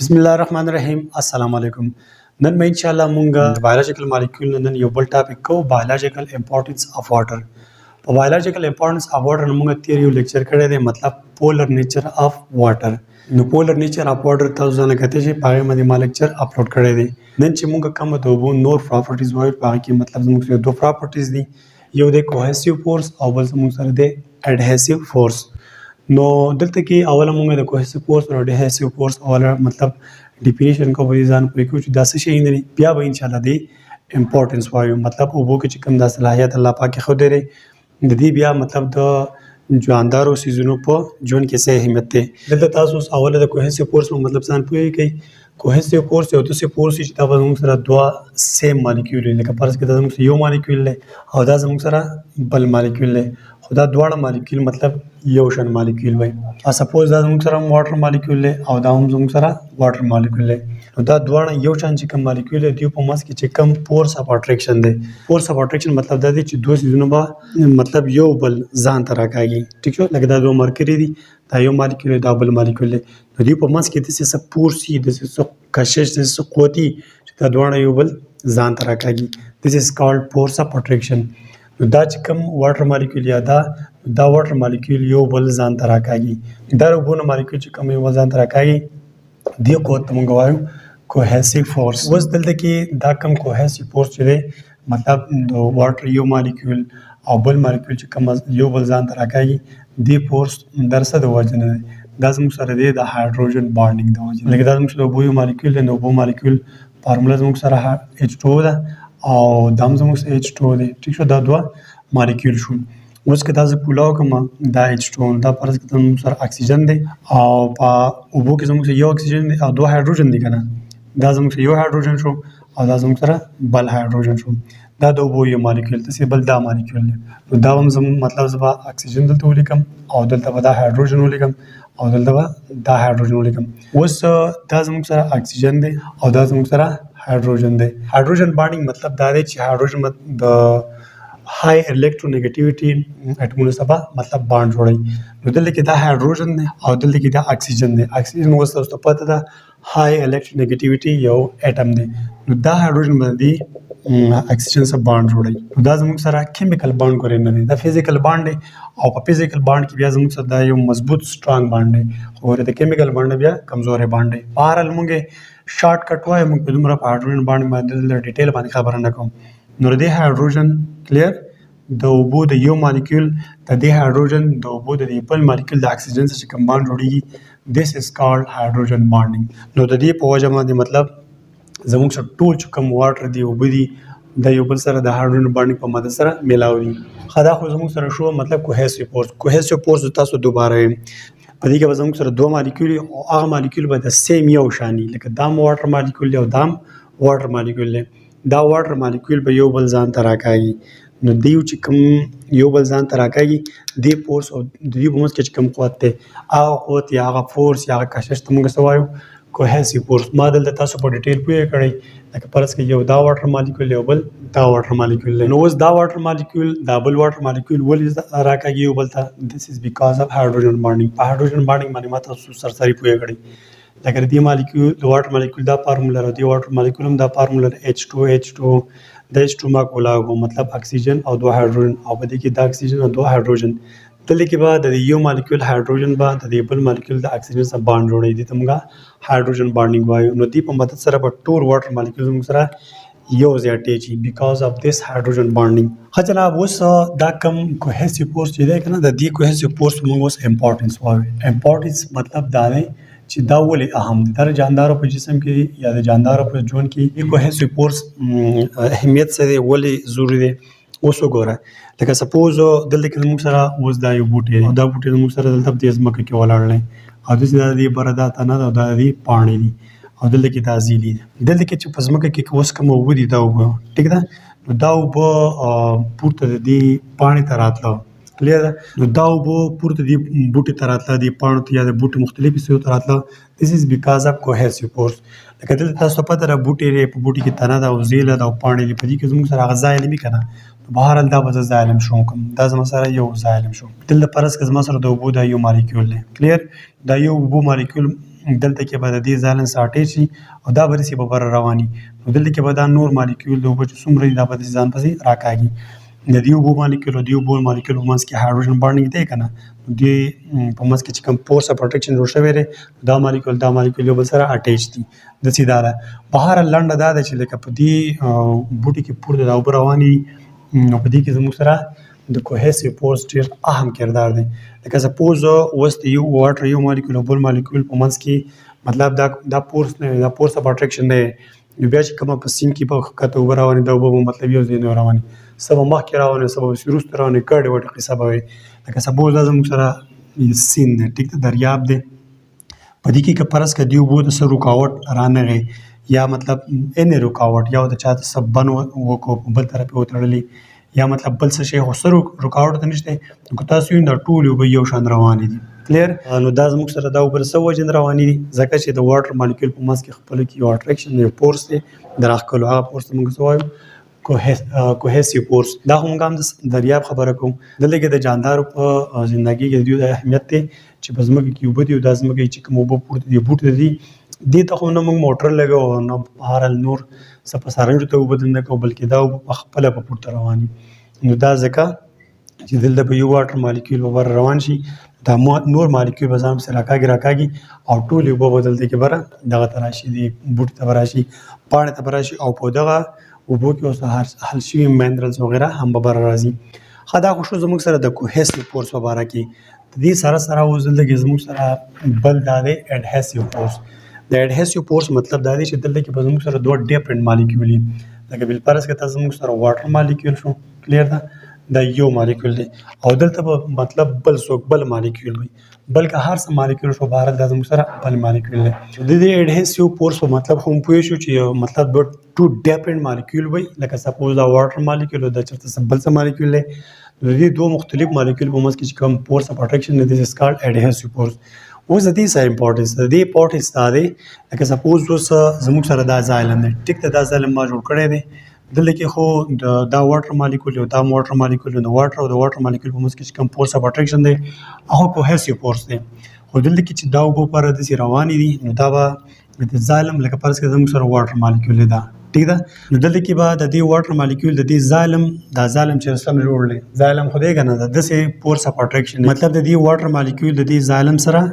بسم الله الرحمن الرحیم. السلام علیکم. نن مې ان شاء الله مونږ بایولوژیکل مالیکول نن یو بل ټاپک کو بایولوژیکل امپورټنس اف واټر. په بایولوژیکل امپورټنس اف واټر مونږ تیر یو لیکچر کړی دی، مطلب پولر نیچر اف واټر. نو پولر نیچر اف واټر تاسو نه کته چې پاره باندې ما لیکچر اپلوډ کړی دی. نن چې مونږ کوم د اوبو نور پراپرټیز وایو، په هغه کې مطلب زموږ دوه پراپرټیز دي، یو د کوهیسیو فورس او بل زموږ سره د اډهیسیو فورس. نو دلته کې اوله مونږ د کوهیسیو فورس او اډهیسیو فورس اوله مطلب ډیفینیشن کو به ځان پوي کو چې دا څه شي نه، بیا به ان شاء الله دی امپورټنس وایو، مطلب اوبو کې چې کوم د صلاحیت الله پاک خو دی د دې بیا مطلب د ژوندارو سيزونو په ژوند کې څه اهمیت دی. دلته تاسو اوله د کوهیسیو فورس مطلب ځان پوي کوي. کوهیسیو فورس یو داسې فورس چې دا زموږ سره دوه سیم مالیکول لکه فرض کړئ دا زموږ یو مالیکول دی او دا زموږ سره بل مالیکول دی، خو دا دواړه مالیکول مطلب یو شان مالیکول وي. سپوز دا زموږ سره واټر مالیکول دی او دا هم زموږ سره واټر مالیکول دی. نو دا دواړه یو شان چې کوم مالیکول دی دوی په ماس کې چې کوم فورس اف اټریکشن دی. فورس اف اټریکشن مطلب دا دی چې دوه سيزونه به مطلب یو بل ځان ته راکاږي. ټیک شو، لکه دا دوه مرکري دي، دا یو مالیکول دا بل مالیکول دی. نو دوی په ماس کې د څه فورس دي، د څه کشش، د څه قوت چې دا دواړه یو بل ځان ته راکاږي. This is called force of attraction. نو دا چې کوم واټر مالیکول یا دا واټر مالیکول یو بل ځان ته راکاږي، دا اوبو مالیکول چې کوم یو بل ځان ته راکاږي دی قوت ته موږ وایو کوهیسیو فورس. اوس دلته کې دا کوم کوهیسیو فورس چې دی مطلب د واټر یو مالیکول او بل مالیکول چې کوم یو بل ځان ته راکاږي دی فورس درسه د وجه نه دی، دا زموږ سره دی د هایدروجن بانډینګ د وجه. لکه دا زموږ سره اوبو یو مالیکول دی، نو اوبو مالیکول فارموله زموږ سره H2 ده او دا هم زموږ سره H2 دی. ټیک شو، دا دوه مالیکول شو. اوس که دا زه پولاو کوم دا H2 دا فرض کړئ زموږ سره اکسیجن دی او په اوبو کې زموږ سره یو اکسیجن دی او دوه هایدروجن دی کنه، دا زموږ سره یو هایدروجن شو او دا زموږ سره بل هایدروجن شو. دا د اوبو یو مالیکول ته بل دا مالیکول دی. نو دا هم زموږ مطلب زه به اکسیجن دلته ولیکم او دلته به دا هایدروجن ولیکم او دلته به دا هایدروجن ولیکم. اوس دا زموږ سره اکسیجن دی او دا زموږ سره هایدروجن دی. هایدروجن بانډینګ مطلب دا دی چې هایدروجن د های الکترونیګیټیویټي اټمونو سره مطلب باند جوړوي. نو دلته کې دا هایدروجن دی او دلته کې دا اکسیجن دی. اکسیجن اوس تاسو ته پته ده های الکترونیګیټیویټي یو اټم دی. نو دا هایدروجن باندې اکسیجن سره باند جوړوي. نو دا زموږ سره کیمیکل باند کوي نه دی، دا فزیکل باند دی او په فزیکل باند کې بیا زموږ سره دا یو مضبوط سټرانګ باند دی، خو د کیمیکل باند بیا کمزوري باند دی. بهرحال مونږ شارټ کټ وایو، مونږ په دومره په هایدروجن باندې باندې ډیټیل باندې خبره نه کوم. نو د هایدروجن کلیر د اوبو د یو مالیکول د دې هایدروجن د اوبو د بل مالیکول د اکسیجن سره کوم باند جوړیږي، this is called hydrogen bonding. نو د دې په وجه باندې مطلب زموږ سره ټول چې کوم واټر دی اوبه دي د یو بل سره د هایدروجن بانډینګ په مدد سره میلاوي. خدا خو زموږ سره شو مطلب کوهیسیو فورس. کوهیسیو فورس تاسو دوباره په دې کې به زموږ سره دوه مالیکول او هغه مالیکول به د سیم یو شانی، لکه دا واټر مالیکول دی او دا واټر مالیکول دی. دا واټر مالیکول به یو بل ځان ته راکاږي. نو دیو چې کوم یو بل ځان ته راکاږي دی فورس او د دې په منځ کې چې کوم قوت دی هغه قوت یا هغه فورس یا هغه کشش ته موږ څه وایو کوهیسیو فورس. ما دلته تاسو په ډیټیل پوهه کړئ، لکه فرض کړئ یو دا واټر مالیکول یو بل دا واټر مالیکول دی. نو اوس دا واټر مالیکول دا بل واټر مالیکول ولې راکاږي یو بل ته؟ this is because of hydrogen bonding. په هایدروجن بانډینګ باندې ما تاسو سرسری پوهه کړئ. لکه د دې مالیکول د واټر مالیکول دا فارموله او د واټر مالیکول هم دا فارموله H2 د H2 ما کولاغو مطلب اکسیجن او دوه هایدروجن او په دې کې دا اکسیجن او دوه هایدروجن. دلته کې به د یو مالیکول هایدروجن به د بل مالیکول د اکسیجن سره باند جوړوي، دي ته موږ هایدروجن بانډینګ وایو. نو دې په مدد سره به ټول واټر مالیکول موږ سره یو ځای اټیچي because of this hydrogen bonding. ښه جناب، اوس دا کوم کوهیسیو فورس چې دی کنه، د دې کوهیسیو فورس موږ اوس امپورټنس وایو. امپورټنس مطلب دا دی چې دا ولې اهم دي. دا جاندارو په جسم کې یا د جاندارو په ژوند کې د کوهیسیو فورس اهمیت څه دی، ولې ضروري دی. اوس وګوره، لکه سپوز دلته کې زموږ سره اوس دا یو بوټی دی او دا بوټی زموږ سره دلته په ځمکه کې ولاړ دی او داسې دا د دې بره دا تنه ده او دا د دې پاڼې دي او دلته کې دا زیلي دي. دلته کې چې په ځمکه کې اوس کوم اوبه دي دا اوبه ټیک ده، نو دا اوبه پورته د دې پاڼې ته راتله کلیر ده. نو دا اوبه پورته د بوټي ته راتله، د پاڼو ته یا د بوټي مختلفو سیمو ته راتله. this is because of cohesive force. لکه دلته تاسو ته پته ده بوټي دی، په بوټي کې تنه ده او زیله ده او پاڼې دي، په دې کې زموږ سره هغه ځای علمي که نه. بهرحال دا به زه ظالم شوم کوم، دا زما سره یو ظالم شو. دلته فرض که زما سره د اوبو دا یو مالیکول دی کلیر، دا یو اوبو مالیکول دلته کې به د دې ځالن سره اټیچ شي او دا به داسې به بره رواني نو دلته کې به دا نور مالیکول د اوبو چې څومره دي دا به داسې ځان پسې راکاږي د دې اوبو مالیکول او د اوبو مالیکول په منځ کې هایدروجن بانډینګ دی که نه نو دې په منځ کې چې کوم فورس اف اټریکشن جوړ شوی دی دا مالیکول یو بل سره اټیچ دي داسې دا ده بهر لنډه دا ده چې لکه په دې بوټي کې پورته دا اوبه روانې دي نو په دې کې زموږ سره د کوهیسیو فورس ډېر اهم کردار دی لکه سپوز اوس د یو واټر یو مالیکول او بل مالیکول په منځ کې مطلب دا فورس نه دا فورس اف اټریکشن دی نو بیا چې کومه په سیند کې به ښکته اوبه روانې دا اوبه به مطلب یو ځای نه روانې څه به مخکې روانې څه به پسې وروسته روانې ګډې وډې قصه به وي لکه سپوز دا زموږ سره سیند دی ټیک ده دریاب دی په دې کې که فرض که دې اوبو ته څه رکاوټ رانغی یا مطلب انې رکاوټ یا د چا ته څه بند وکړو په بل طرف یې وتړلې یا مطلب بل څه شی خو څه رکاوټ ته نشته نو که تاسو وینئ دا ټولې اوبه یو شان روانې دي کلیر نو دا زموږ سره دا اوبه له څه وجې نه روانې دي ځکه چې د واټر مالیکول په منځ کې خپله کې یو اټریکشن یو فورس دی د راښکلو هغه فورس ته موږ څه وایو کوهیسیو فورس دا خو موږ هم د دریاب خبره کوو دلته کې د جاندارو په زندګۍ کې د دوی د اهمیت دی چې په ځمکه کې اوبه دي او دا ځمکه چې کوم اوبه پورته دي بوټي دي دې ته خو نه موږ موټر لګوو نه بهرحال نور څه په سارنجو ته اوبه دننه کوو بلکې دا اوبه په خپله په پورته روان نو دا ځکه چې دلته به یو واټر مالیکول به بره روان شي دا نور مالیکول به ځان پسې راکاږي او ټولې اوبه به دلته کې بره دغه ته راشي دې بوټي ته به راشي پاڼې ته به راشي او په دغه اوبو کې اوس حل شوي منرلز وغیره هم به بره راځي ښه دا خو شو زموږ سره د کوهیسیو فورس په باره کې د دې سره سره اوس دلته کې زموږ سره بل دا دی اډهیسیو فورس د اډهیسیو فورس مطلب دا دی چې دلته کې به زموږ سره دوه ډیفرنټ مالیکول دي لکه بالفرض که تاسو زموږ سره واټر مالیکول شو کلیر ده دا یو مالیکول دی او دلته به مطلب بل څوک بل مالیکول وي بلکې هر څه مالیکول شو بهر دا زموږ سره بل مالیکول دی د دې اډهیسیو فورس په مطلب خو موږ پوه شو چې یو مطلب ټو ډیفرنټ مالیکول وي لکه سپوز دا واټر مالیکول او دا چېرته بل څه مالیکول دی د دې دوه مختلف مالیکول په منځ کې چې کوم فورس اف اټریکشن دی دس از کالډ اډهیسیو فورس اوس د دې څه امپورټنس د دې امپورټنس دا دی لکه سپوز اوس زموږ سره دا زایلم دی ټیک ده دا زایلم ما جوړ کړی دی دلته کې خو دا واټر مالیکول او دا واټر مالیکول د واټر او د واټر مالیکول په منځ کې چې کوم فورس اف اټریکشن دی هغه کوهیسیو فورس دی خو دلته کې چې دا اوبه پر داسې روانې دي نو دا به د زایلم لکه فرض کړه زموږ سره واټر مالیکول دی دا ټیک ده نو دلته کې به د دې واټر مالیکول د دې زایلم دا زایلم چې سم جوړ دی زایلم خو دی که نه ده داسې فورس اف اټریکشن مطلب د دې واټر مالیکول د دې زایلم سره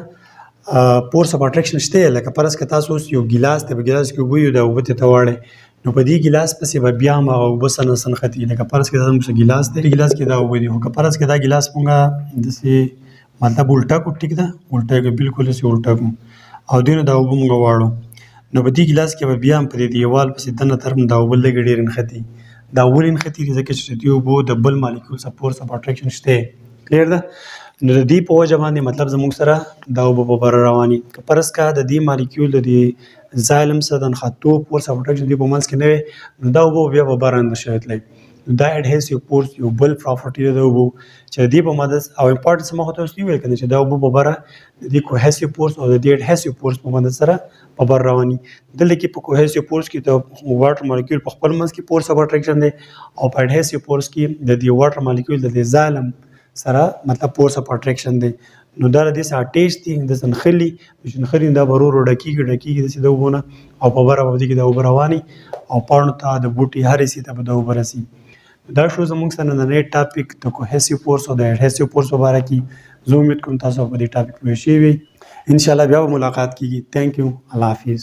فورس اف اټریکشن شته لکه فرض کړه تاسو اوس یو ګیلاس دی په ګیلاس کې اوبه یو د اوبه ته واړئ نو په دې ګیلاس پسې به بیا هم هغه اوبه سنختي لکه فرض کړه دا زموږ ګیلاس دی ګیلاس کې دا اوبه دي خو که فرض کړه دا ګیلاس مونږ داسې مطلب الټا کړو ټیک ده الټا یې بالکل داسې الټا کړو او دې نه دا اوبه مونږ واړو نو په دې ګیلاس کې به بیا هم په دې دیوال پسې دننه طرف دا اوبه لږې ډېرې نښتي دا ولې نښتي دي ځکه چې دې اوبو د بل مالیکول څخه فورس اف اټریکشن شته کلیر ده نو د دې په وجه باندې مطلب زموږ سره دا اوبه په بره رواني که فرض کړه د دې مالیکول د دې زایلم سره د نښتو فورس اف اټریکشن دې په منځ کې نه وي نو دا اوبه بیا په بره نه شي تللی دا اډهیسیو فورس یو بل پراپرټي ده د اوبو چې د دې په مدد او امپورټنس ما خو تاسو ته ویل که نه چې دا اوبه په بره د دې کوهیسیو فورس او د دې اډهیسیو فورس په مدد سره په بره رواني دلته کې په کوهیسیو فورس کې د واټر مالیکول په خپل منځ کې فورس اف اټریکشن دی او په اډهیسیو فورس کې د دې واټر مالیکول د دې زایلم سره مطلب فورس اف اټریکشن دی نو دا د دې سره اټیچ دي د نښلي چې نښلي دا به ورو ورو ډکېږي داسې د اوبو نه او په بره به دې کې د اوبه رواني او پاڼو ته د بوټي هر حصې ته به د اوبه رسي دا شو زموږ سره نننی ټاپک د کوهیسیو فورس او د اډهیسیو فورس په باره کې زه امید کوم تاسو په دې ټاپک پوه شوي وئ انشاءالله بیا به ملاقات کېږي تھینک یو الله حافظ